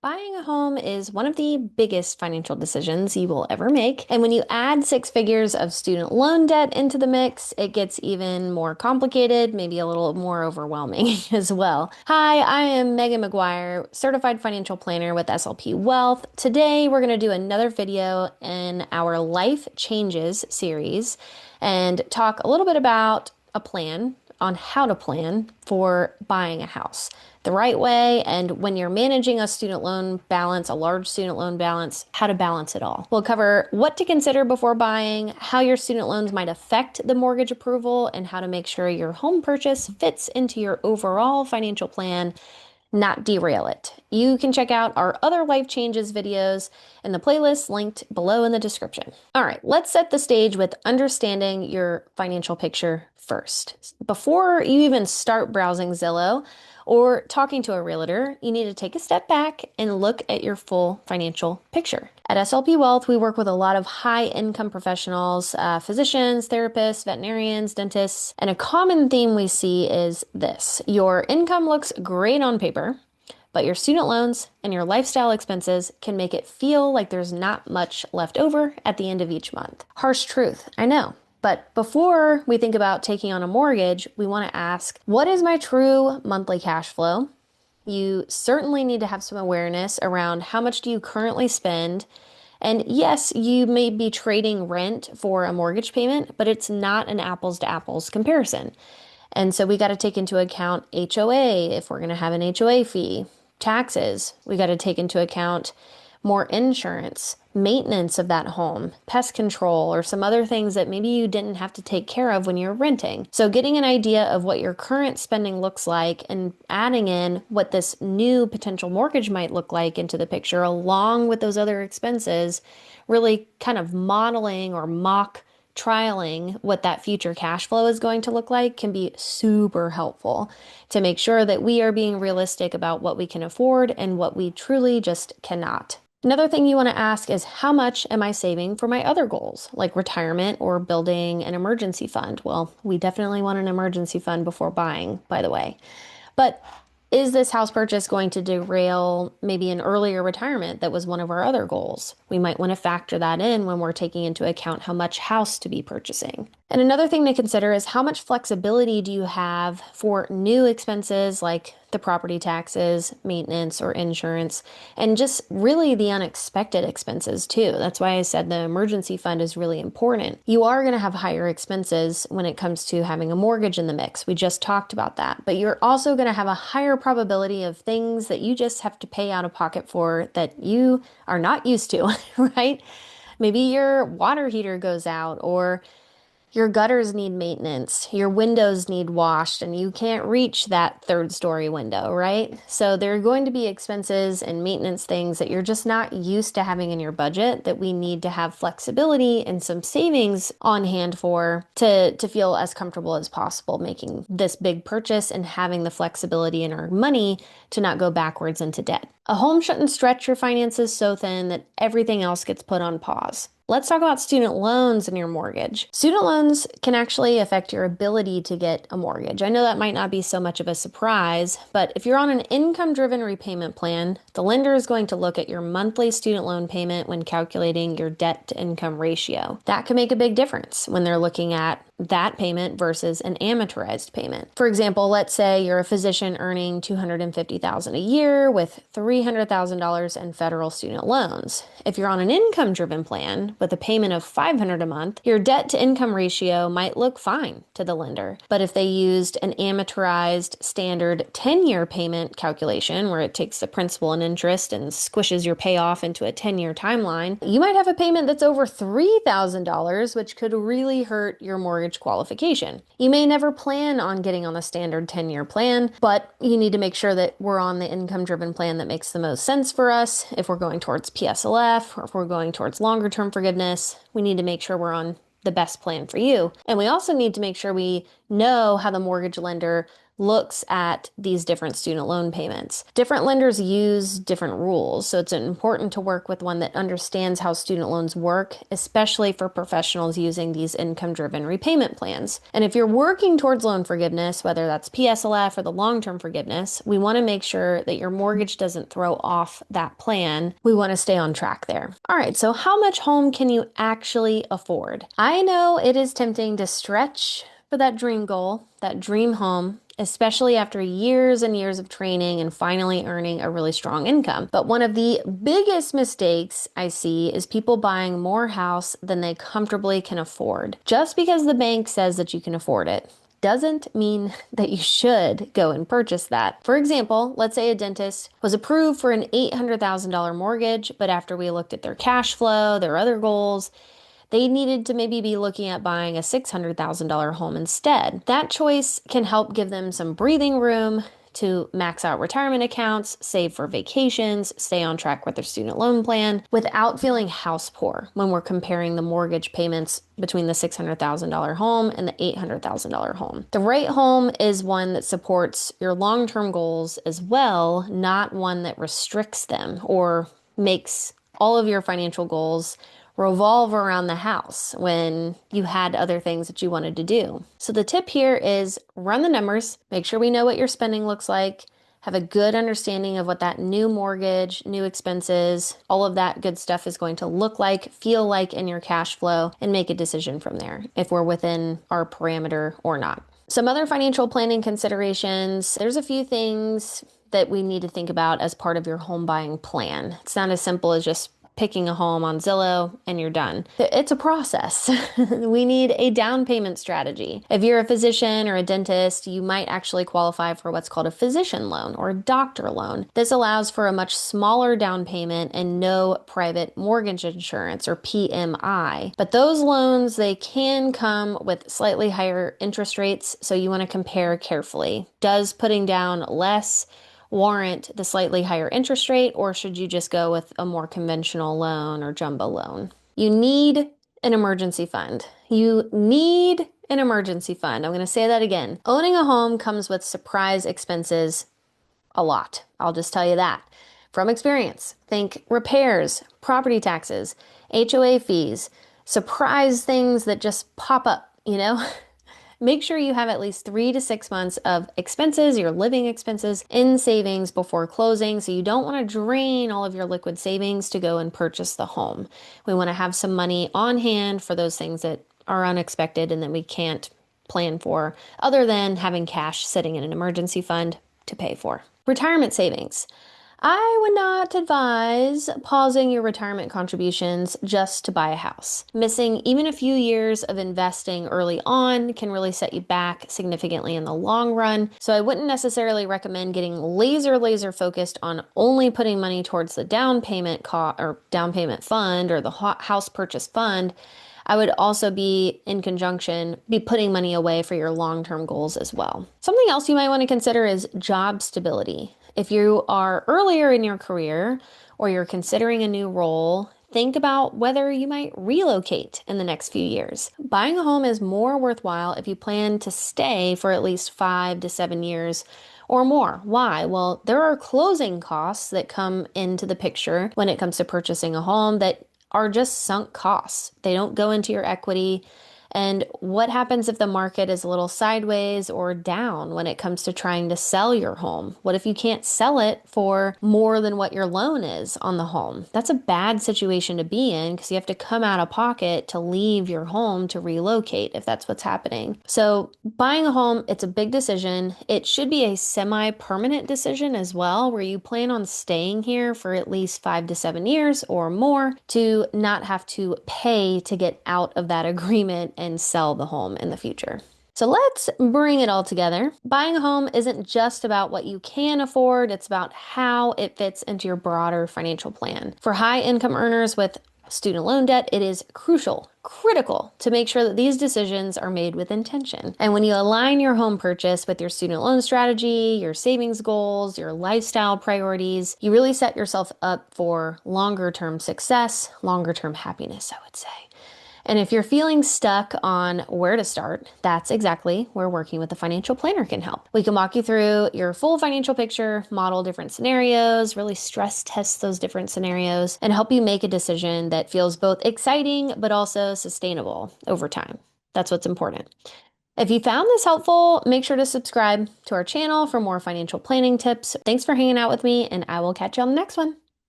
Buying a home is one of the biggest financial decisions you will ever make. And when you add six figures of student loan debt into the mix, it gets even more complicated, maybe a little more overwhelming as well. Hi, I am Meagan McGuire, certified financial planner with SLP Wealth. Today, we're going to do another video in our Life Changes series and talk a little bit about a plan on how to plan for buying a house the right way, and when you're managing a student loan balance, a large student loan balance, how to balance it all. We'll cover what to consider before buying, how your student loans might affect the mortgage approval, and how to make sure your home purchase fits into your overall financial plan, not derail it. You can check out our other life changes videos in the playlist linked below in the description. All right, let's set the stage with understanding your financial picture first. Before you even start browsing Zillow or talking to a realtor, you need to take a step back and look at your full financial picture. At SLP Wealth, we work with a lot of high income professionals, physicians, therapists, veterinarians, dentists, and a common theme we see is this. Your income looks great on paper, but your student loans and your lifestyle expenses can make it feel like there's not much left over at the end of each month. Harsh truth, I know. But before we think about taking on a mortgage, we want to ask, what is my true monthly cash flow? You certainly need to have some awareness around how much do you currently spend. And yes, you may be trading rent for a mortgage payment, but it's not an apples to apples comparison. And so we got to take into account HOA if we're going to have an HOA fee, taxes. We got to take into account more insurance, maintenance of that home, pest control, or some other things that maybe you didn't have to take care of when you're renting. So getting an idea of what your current spending looks like and adding in what this new potential mortgage might look like into the picture, along with those other expenses, really kind of modeling or mock trialing what that future cash flow is going to look like can be super helpful to make sure that we are being realistic about what we can afford and what we truly just cannot. Another thing you want to ask is how much am I saving for my other goals, like retirement or building an emergency fund? Well, we definitely want an emergency fund before buying, by the way. But is this house purchase going to derail maybe an earlier retirement that was one of our other goals? We might want to factor that in when we're taking into account how much house to be purchasing. And another thing to consider is how much flexibility do you have for new expenses like the property taxes, maintenance, or insurance, and just really the unexpected expenses too. That's why I said the emergency fund is really important. You are going to have higher expenses when it comes to having a mortgage in the mix. We just talked about that. But you're also going to have a higher probability of things that you just have to pay out of pocket for that you are not used to, right? Maybe your water heater goes out, or your gutters need maintenance, your windows need washed, and you can't reach that third story window, right? So there are going to be expenses and maintenance things that you're just not used to having in your budget that we need to have flexibility and some savings on hand for to feel as comfortable as possible making this big purchase and having the flexibility in our money to not go backwards into debt. A home shouldn't stretch your finances so thin that everything else gets put on pause. Let's talk about student loans and your mortgage. Student loans can actually affect your ability to get a mortgage. I know that might not be so much of a surprise, but if you're on an income-driven repayment plan, the lender is going to look at your monthly student loan payment when calculating your debt-to-income ratio. That can make a big difference when they're looking at that payment versus an amortized payment. For example, let's say you're a physician earning $250,000 a year with $300,000 in federal student loans. If you're on an income-driven plan with a payment of $500 a month, your debt to income ratio might look fine to the lender. But if they used an amortized standard 10-year payment calculation where it takes the principal and interest and squishes your payoff into a 10-year timeline, you might have a payment that's over $3,000, which could really hurt your mortgage qualification. You may never plan on getting on the standard 10-year plan, but you need to make sure that we're on the income-driven plan that makes the most sense for us. If we're going towards PSLF or if we're going towards longer-term forgiveness, we need to make sure we're on the best plan for you. And we also need to make sure we know how the mortgage lender looks at these different student loan payments. Different lenders use different rules, so it's important to work with one that understands how student loans work, especially for professionals using these income-driven repayment plans. And if you're working towards loan forgiveness, whether that's PSLF or the long-term forgiveness, we want to make sure that your mortgage doesn't throw off that plan. We want to stay on track there. All right, so how much home can you actually afford? I know it is tempting to stretch for that dream goal, that dream home, especially after years and years of training and finally earning a really strong income. But one of the biggest mistakes I see is people buying more house than they comfortably can afford. Just because the bank says that you can afford it doesn't mean that you should go and purchase that. For example, let's say a dentist was approved for an $800,000 mortgage, but after we looked at their cash flow, their other goals, they needed to maybe be looking at buying a $600,000 home instead. That choice can help give them some breathing room to max out retirement accounts, save for vacations, stay on track with their student loan plan without feeling house poor when we're comparing the mortgage payments between the $600,000 home and the $800,000 home. The right home is one that supports your long-term goals as well, not one that restricts them or makes all of your financial goals revolve around the house when you had other things that you wanted to do. So the tip here is run the numbers, make sure we know what your spending looks like, have a good understanding of what that new mortgage, new expenses, all of that good stuff is going to look like, feel like in your cash flow, and make a decision from there if we're within our parameter or not. Some other financial planning considerations, there's a few things that we need to think about as part of your home buying plan. It's not as simple as just picking a home on Zillow and you're done. It's a process. We need a down payment strategy. If you're a physician or a dentist, you might actually qualify for what's called a physician loan or a doctor loan. This allows for a much smaller down payment and no private mortgage insurance or PMI. But those loans, they can come with slightly higher interest rates, so you want to compare carefully. Does putting down less warrant the slightly higher interest rate, or should you just go with a more conventional loan or jumbo loan? You need an emergency fund. You need an emergency fund. I'm going to say that again. Owning a home comes with surprise expenses a lot. I'll just tell you that from experience. Think repairs, property taxes, HOA fees, surprise things that just pop up, you know? Make sure you have at least 3 to 6 months of expenses, your living expenses, in savings before closing. So you don't want to drain all of your liquid savings to go and purchase the home. We want to have some money on hand for those things that are unexpected and that we can't plan for, other than having cash sitting in an emergency fund to pay for. Retirement savings. I would not advise pausing your retirement contributions just to buy a house. Missing even a few years of investing early on can really set you back significantly in the long run. So I wouldn't necessarily recommend getting laser focused on only putting money towards the down payment fund or the house purchase fund. I would also be putting money away for your long-term goals as well. Something else you might want to consider is job stability. If you are earlier in your career or you're considering a new role, think about whether you might relocate in the next few years. Buying a home is more worthwhile if you plan to stay for at least 5 to 7 years or more. Why? Well, there are closing costs that come into the picture when it comes to purchasing a home that are just sunk costs. They don't go into your equity. And what happens if the market is a little sideways or down when it comes to trying to sell your home? What if you can't sell it for more than what your loan is on the home? That's a bad situation to be in because you have to come out of pocket to leave your home to relocate if that's what's happening. So buying a home, it's a big decision. It should be a semi-permanent decision as well, where you plan on staying here for at least 5 to 7 years or more to not have to pay to get out of that agreement and sell the home in the future. So let's bring it all together. Buying a home isn't just about what you can afford, it's about how it fits into your broader financial plan. For high income earners with student loan debt, it is critical to make sure that these decisions are made with intention. And when you align your home purchase with your student loan strategy, your savings goals, your lifestyle priorities, you really set yourself up for longer term success, longer term happiness, I would say. And if you're feeling stuck on where to start, that's exactly where working with a financial planner can help. We can walk you through your full financial picture, model different scenarios, really stress test those different scenarios, and help you make a decision that feels both exciting but also sustainable over time. That's what's important. If you found this helpful, make sure to subscribe to our channel for more financial planning tips. Thanks for hanging out with me, and I will catch you on the next one.